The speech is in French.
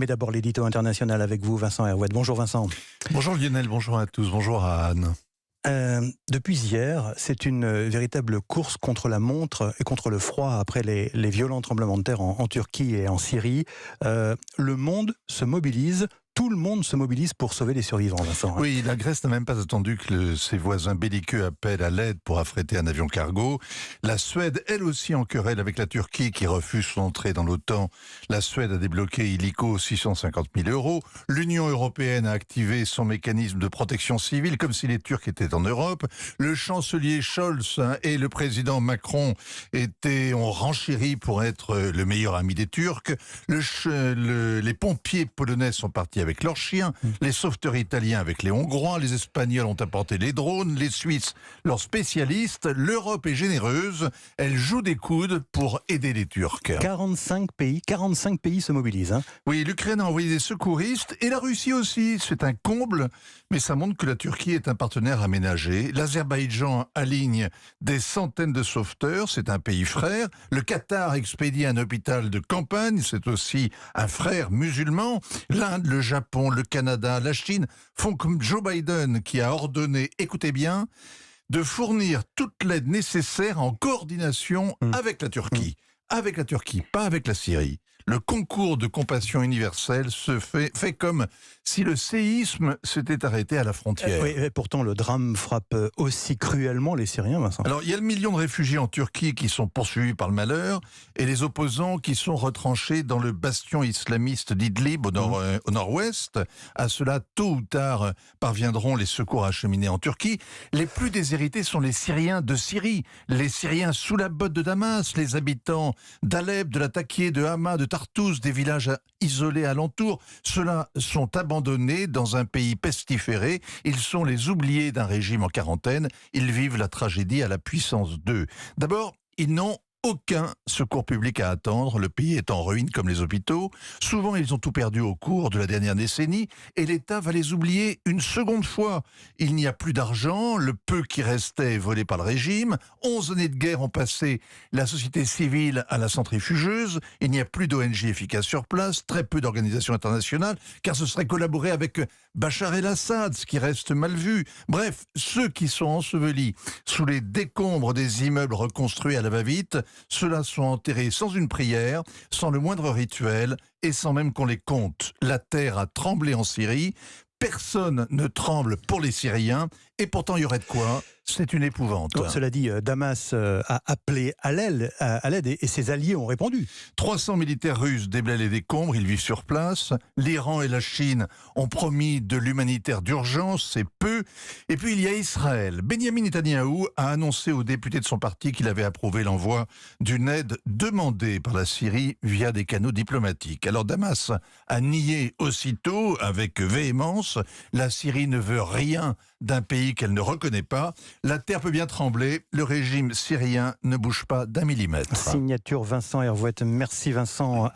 Mais d'abord l'édito international avec vous, Vincent Hervouet. Bonjour Vincent. Bonjour Lionel, bonjour à tous, bonjour à Anne. Depuis hier, c'est une véritable course contre la montre et contre le froid après les violents tremblements de terre en Turquie et en Syrie. Le monde se mobilise. Tout le monde se mobilise pour sauver les survivants, Vincent. Oui, la Grèce n'a même pas attendu que ses voisins belliqueux appellent à l'aide pour affréter un avion cargo. La Suède, elle aussi en querelle avec la Turquie qui refuse son entrée dans l'OTAN. La Suède a débloqué illico 650 000 €. L'Union européenne a activé son mécanisme de protection civile comme si les Turcs étaient en Europe. Le chancelier Scholz et le président Macron ont renchéri pour être le meilleur ami des Turcs. Les pompiers polonais sont partis avec leurs chiens, les sauveteurs italiens avec les Hongrois, les Espagnols ont apporté les drones, les Suisses leurs spécialistes. L'Europe est généreuse, elle joue des coudes pour aider les Turcs. 45 pays se mobilisent. Oui, l'Ukraine a envoyé des secouristes et la Russie aussi. C'est un comble, mais ça montre que la Turquie est un partenaire aménagé. L'Azerbaïdjan aligne des centaines de sauveteurs, c'est un pays frère. Le Qatar expédie un hôpital de campagne, c'est aussi un frère musulman. L'Inde, le Japon, le Canada, la Chine font comme Joe Biden qui a ordonné, écoutez bien, de fournir toute l'aide nécessaire en coordination avec la Turquie. Avec la Turquie, pas avec la Syrie. Le concours de compassion universelle se fait comme si le séisme s'était arrêté à la frontière. Oui, et pourtant le drame frappe aussi cruellement les Syriens, Vincent. Alors, il y a le million de réfugiés en Turquie qui sont poursuivis par le malheur et les opposants qui sont retranchés dans le bastion islamiste d'Idlib au nord-ouest. À cela, tôt ou tard, parviendront les secours acheminés en Turquie. Les plus déshérités sont les Syriens de Syrie, les Syriens sous la botte de Damas, les habitants d'Alep, de Latakia, de Hama, de Tartous, des villages isolés alentours. Ceux-là sont abandonnés dans un pays pestiféré. Ils sont les oubliés d'un régime en quarantaine. Ils vivent la tragédie à la puissance 2. D'abord, ils n'ont aucun secours public à attendre, le pays est en ruine comme les hôpitaux. Souvent, ils ont tout perdu au cours de la dernière décennie et l'État va les oublier une seconde fois. Il n'y a plus d'argent, le peu qui restait est volé par le régime. 11 années de guerre ont passé la société civile à la centrifugeuse. Il n'y a plus d'ONG efficace sur place, très peu d'organisations internationales, car ce serait collaborer avec Bachar el-Assad, ce qui reste mal vu. Bref, ceux qui sont ensevelis sous les décombres des immeubles reconstruits à la va-vite, ceux-là sont enterrés sans une prière, sans le moindre rituel et sans même qu'on les compte. La terre a tremblé en Syrie, personne ne tremble pour les Syriens et pourtant il y aurait de quoi. C'est une épouvante. Bon, cela dit, Damas a appelé à l'aide et ses alliés ont répondu. 300 militaires russes déblaient les décombres, ils vivent sur place. L'Iran et la Chine ont promis de l'humanitaire d'urgence, c'est peu. Et puis il y a Israël. Benjamin Netanyahou a annoncé aux députés de son parti qu'il avait approuvé l'envoi d'une aide demandée par la Syrie via des canaux diplomatiques. Alors Damas a nié aussitôt, avec véhémence, la Syrie ne veut rien d'un pays qu'elle ne reconnaît pas. La terre peut bien trembler, le régime syrien ne bouge pas d'1 millimètre. Signature Vincent Hervouet. Merci Vincent.